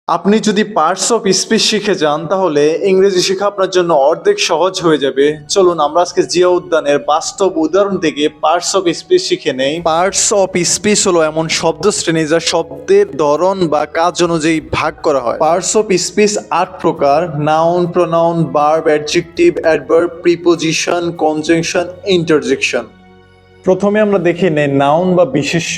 আপনি যদি parts of speech শিখে যান তাহলে ইংরেজি শেখা আপনার জন্য অর্ধেক সহজ হয়ে যাবে। চলুন আমরা আজকে জিয়া উদ্যানের বাস্তব উদাহরণ থেকে পার্টস অফ স্পিচ শিখে নেই। পার্টস অফ স্পিচ হলো এমন শব্দ শ্রেণী যা শব্দের ধরন বা কাজ অনুযায়ী ভাগ করা হয়। পার্টস অফ স্পিচ ৮ প্রকার: noun, pronoun, verb, adjective, adverb, preposition, conjunction, interjection. প্রথমে আমরা দেখে নেই নাউন বা বিশেষ্য।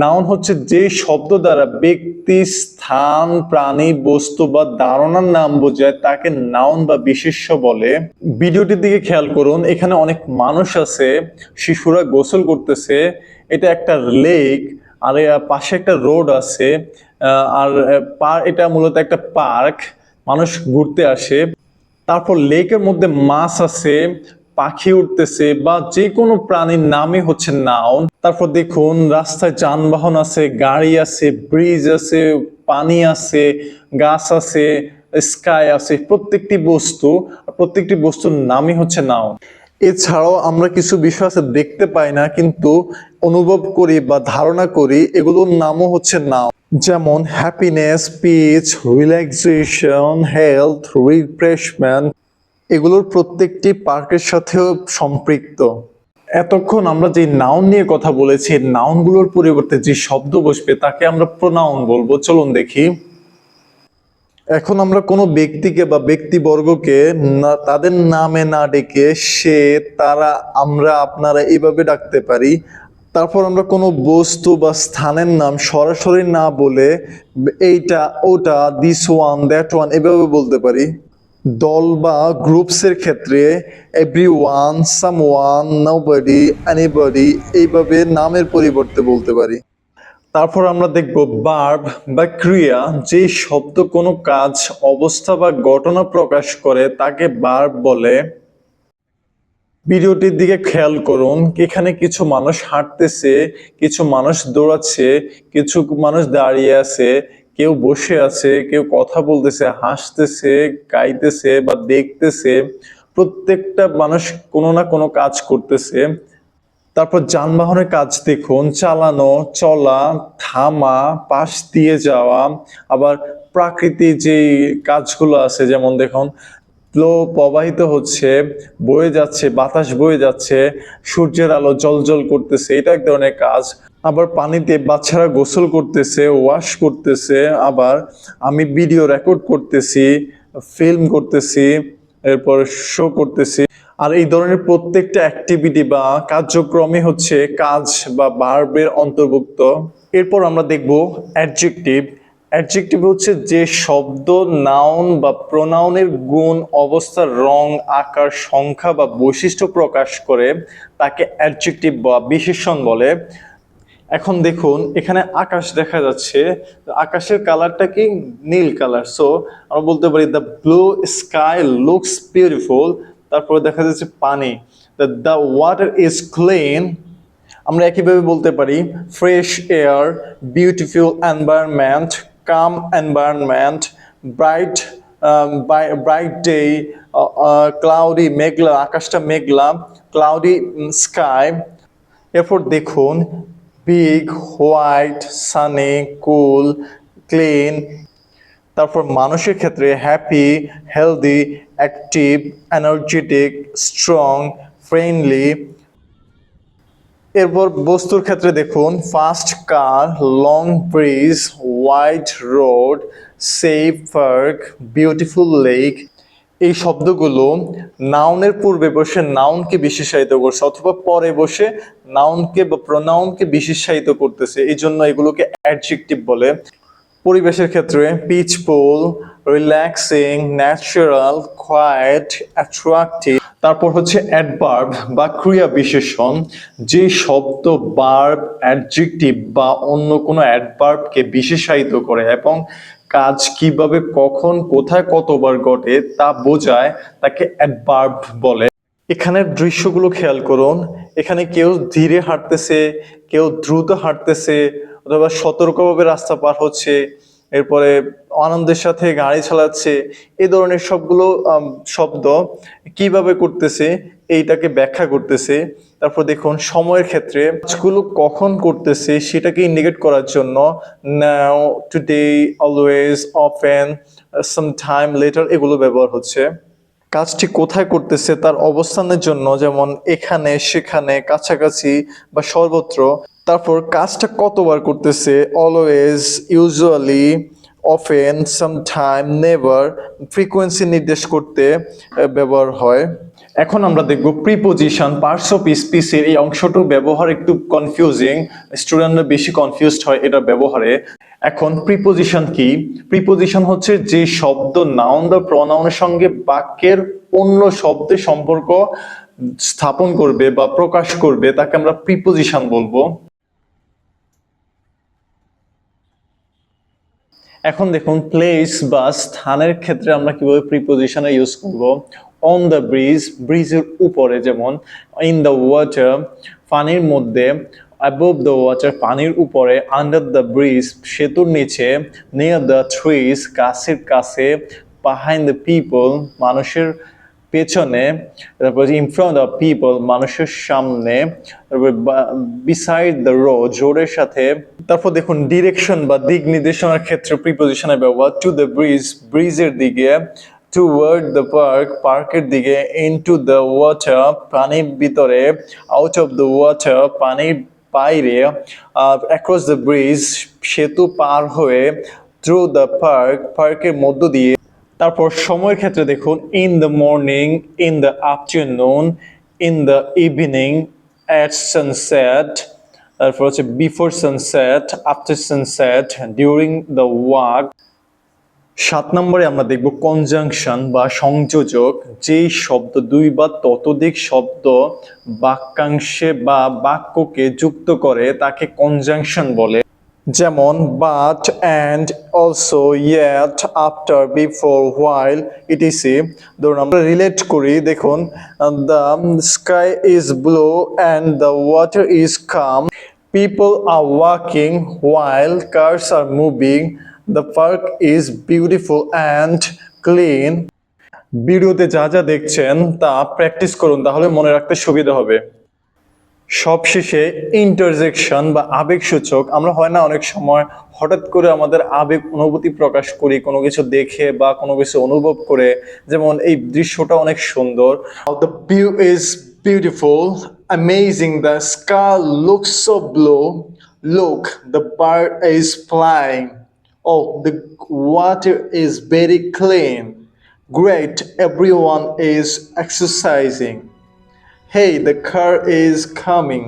নাউন হচ্ছে যে শব্দ দ্বারা ব্যক্তি, স্থান, প্রাণী, বস্তু বা ধারণার নাম বোঝায় তাকে নাউন বা বিশেষ্য বলে। ভিডিওটির দিকে খেয়াল করুন, এখানে অনেক মানুষ আছে, শিশুরা গোসল করতেছে, এটা একটা লেক, আর পাশে একটা রোড আছে, আর এটা মূলত একটা পার্ক, মানুষ ঘুরতে আসে। তারপর লেকের মধ্যে মাছ আছে, পাখি উঠতেছে বা যে কোনো প্রাণীর নামই হচ্ছে নাউন। তারপর দেখুন রাস্তায় যানবাহন আছে, গাড়ি আছে, ব্রিজ আছে, পানি আছে, গাছ আছে, স্কাই আছে, প্রত্যেকটি বস্তুর নামই হচ্ছে নাউন। এছাড়াও আমরা কিছু বিষয় আছে দেখতে পাই না কিন্তু অনুভব করি বা ধারণা করি, এগুলোর নামও হচ্ছে নাউন। যেমন happiness, peace, relaxation, health, refreshment, এগুলোর প্রত্যেকটি পার্কের সাথেও সম্পৃক্ত। এতক্ষণ আমরা যে নাউন নিয়ে কথা বলেছি, নাউনগুলোর পরিবর্তে যে শব্দ বসবে তাকে আমরা প্রোনাউন বলবো। চলুন দেখি। এখন আমরা কোনো ব্যক্তিকে বা ব্যক্তিবর্গকে তাদের নামে না ডেকে সে, তারা, আমরা, আপনারা এইভাবে ডাকতে পারি। তারপর আমরা কোনো বস্তু বা স্থানের নাম সরাসরি না বলে এইটা, ওটা, দিস ওয়ান, দ্যাট ওয়ান এভাবে বলতে পারি। দল বা গ্রুপসের ক্ষেত্রে এভরিওয়ান, সামওয়ান, নোবডি, এনিবডি এইভাবে নামের পরিবর্তে বলতে পারি। তারপর আমরা দেখব ভার্ব বা ক্রিয়া। যে শব্দ কোনো কাজ, অবস্থা বা ঘটনা প্রকাশ করে তাকে ভার্ব বলে। ভিডিওটির দিকে খেয়াল করুন, এখানে কিছু মানুষ হাঁটতেছে, কিছু মানুষ দৌড়াচ্ছে, কিছু মানুষ দাঁড়িয়ে আছে, কেউ বসে আছে, কেউ কথা বলতেছে, হাসতেছে, গাইতেছে বা দেখতেছে। প্রত্যেকটা মানুষ কোনো না কোনো কাজ করতেছে। তারপর যানবাহনের কাজ দেখুন, চালানো, চলা, থামা, পাশ দিয়ে যাওয়া। আবার প্রাকৃতিক যে কাজগুলো আছে, যেমন দেখুন ফ্লো প্রবাহিত হচ্ছে, বয়ে যাচ্ছে, বাতাস বয়ে যাচ্ছে, সূর্যের আলো জলজল করতেছে, এটা এক ধরনের কাজ। আবার পানিতে বাচ্চারা গোসল করতেছে, ওয়াশ করতেছে। আবার আমি ভিডিও রেকর্ড করতেছি, ফিল্ম করতেছি, এরপর শো করতেছি। আর এই ধরনের প্রত্যেকটা অ্যাক্টিভিটি বা কার্যক্রমই হচ্ছে কাজ বা ভার্বের অন্তর্ভুক্ত। এরপর আমরা দেখব অ্যাডজেক্টিভ। অ্যাডজেক্টিভ হচ্ছে যে শব্দ নাউন বা প্রোনাউনের গুণ, অবস্থা, রং, আকার, সংখ্যা বা বৈশিষ্ট্য প্রকাশ করে তাকে অ্যাডজেক্টিভ বা বিশেষণ বলে। এখন দেখুন এখানে আকাশ দেখা যাচ্ছে, আকাশের কালারটা কি? নীল কালার। সো আমরা বলতে পারি the blue sky looks beautiful. তারপরে দেখা যাচ্ছে পানি, দ্য ওয়াটার ইজ ক্লিন। আমরা একইভাবে বলতে পারি fresh air, beautiful environment, calm environment, bright bright day, cloudy, মেঘলা, আকাশটা মেঘলা, ক্লাউডি স্কাই। এরপর দেখুন big, white, sunny, cool, clean. তারপর মানুষের ক্ষেত্রে happy, healthy, active, energetic, strong, friendly. এরপর বস্তুর ক্ষেত্রে দেখুন fast car, long bridge, wide road, safe park, beautiful lake. এই শব্দগুলো নাউনের পূর্বে বসে নাউনকে বিশেষায়িত করছে, অথবা পরে বসে নাউনকে বা প্রোনাউনকে বিশেষায়িত করতেছে, এই জন্য এগুলোকে অ্যাডজেক্টিভ বলে। পরিবেশের ক্ষেত্রে peaceful, relaxing, natural, quiet, attractive. তারপর হচ্ছে অ্যাডভার্ব বা ক্রিয়া বিশেষণ। যে শব্দ ভার্ব, অ্যাডজেক্টিভ বা অন্য কোনো অ্যাডভার্বকে বিশেষায়িত করে এবং কাজ কিভাবে, কখন, কোথায়, কতবার ঘটে তা বোঝায়, তাকে অ্যাডভার্ব বলে। এখানের দৃশ্যগুলো খেয়াল করুন, এখানে কেউ ধীরে হাঁটতেছে, কেউ দ্রুত হাঁটতেছে, অথবা সতর্কভাবে রাস্তা পার হচ্ছে, এরপরে আনন্দের সাথে গাড়ি চালাচ্ছে। এই ধরনের সবগুলো শব্দ কিভাবে করতেছে, এইটাকে ব্যাখ্যা করতেছে। তারপর দেখুন সময়ের ক্ষেত্রে কাজগুলো কখন করতেছে সেটাকে ইন্ডিকেট করার জন্য now, today, always, often, sometime, later এগুলো ব্যবহার হচ্ছে। কাজটি কোথায় করতেছে তার অবস্থানের জন্য, যেমন এখানে, সেখানে, কাছাকাছি বা সর্বত্র। তারপর কাজটা কতবার করতেছে, always, usually, often, sometime, never, frequency নির্দেশ করতে ব্যবহার হয়। এখন আমরা দেখব প্রিপোজিশন। পার্টস অফ স্পিচের এই অংশটুকু ব্যবহার একটু কনফিউজিং, স্টুডেন্টরা বেশি কনফিউজড হয় এটা ব্যবহারে। এখন প্রিপোজিশন কি? প্রিপোজিশন হচ্ছে যে শব্দ নাউন বা প্রনাউনের সঙ্গে বাক্যের অন্য শব্দের সম্পর্ক স্থাপন করবে বা প্রকাশ করবে, তাকে আমরা প্রিপোজিশন বলবো। এখন দেখুন প্লেস বা স্থানের ক্ষেত্রে আমরা কিভাবে প্রিপোজিশনে ইউজ করব। অন দ্য ব্রিজ, ব্রিজের উপরে, যেমন ইন দ্য ওয়াটার, পানির মধ্যে, অ্যাবভ দ্য ওয়াটার, পানির উপরে, আন্ডার দ্য ব্রিজ, সেতুর নিচে, নিয়ার দ্য ট্রিজ, গাছের কাছে, বিহাইন্ড দ্য পিপল, মানুষের পেছনে, তারপর ইন ফ্রন্ট অফ পিপল, মানুষের সামনে, তারপর বিসাইড দ্য রোড, রোডের সাথে। তারপর দেখুন ডিরেকশন বা দিক নির্দেশনার ক্ষেত্রে প্রিপোজিশনের ব্যবহার। টু দ্য ব্রিজ, ব্রিজের দিকে, টুয়ার্ড দ্য পার্ক, পার্কের দিকে, ইনটু দ্য ওয়াটার, পানির ভিতরে, আউট অফ দ্য ওয়াটার, পানির বাইরে, অ্যাক্রস দ্য ব্রিজ, সেতু পার হয়ে, থ্রু দ্য পার্ক, পার্কের মধ্য দিয়ে। তারপর সময়ের ক্ষেত্রে দেখুন in the morning, in the afternoon, in the evening, at sunset, তারপর হচ্ছে before sunset, after sunset, during the walk. 7 নম্বরে আমরা দেখব কনজাংশন বা সংযোজক। যেই শব্দ দুই বা ততোধিক শব্দ বাক্যাংশে বা বাক্যকে যুক্ত করে তাকে কনজাংশন বলে। যেমন but, and, also, yet, after, before, while, etc. ধরুন আমরা রিলেট করি, দেখুন the sky is blue and the water is calm, people are walking while cars are moving, the park is beautiful and clean. ভিডিওতে যা যা দেখছেন তা practice করুন, তাহলে মনে রাখতে সুবিধা হবে। সবশেষে ইন্টারজেকশন বা আবেগসূচক। আমরা হয় না অনেক সময় হঠাৎ করে আমাদের আবেগ অনুভূতি প্রকাশ করি কোনো কিছু দেখে বা কোনো কিছু অনুভব করে, যেমন এই দৃশ্যটা অনেক সুন্দর, the view is beautiful, amazing, the sky looks so blue, look the bird is flying, oh the water is very clean, great everyone is exercising, hey the car is coming.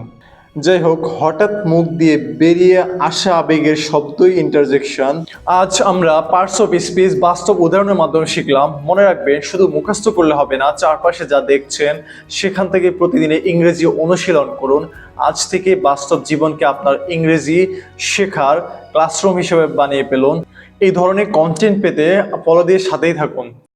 যাই হোক, হঠাৎ মুখ দিয়ে বেরিয়ে আসা আবেগের শব্দই ইন্টারজেকশন। আজ আমরা পার্টস অফ স্পিচ বাস্তব উদাহরণের মাধ্যমে শিখলাম। মনে রাখবেন, শুধু মুখস্থ করলে হবে না, চারপাশে যা দেখছেন সেখান থেকে প্রতিদিনে ইংরেজি অনুশীলন করুন। আজ থেকে বাস্তব জীবনকে আপনার ইংরেজি শেখার ক্লাসরুম হিসেবে বানিয়ে ফেলুন। এই ধরনের কন্টেন্ট পেতে ফলো দিয়ে সাথেই থাকুন।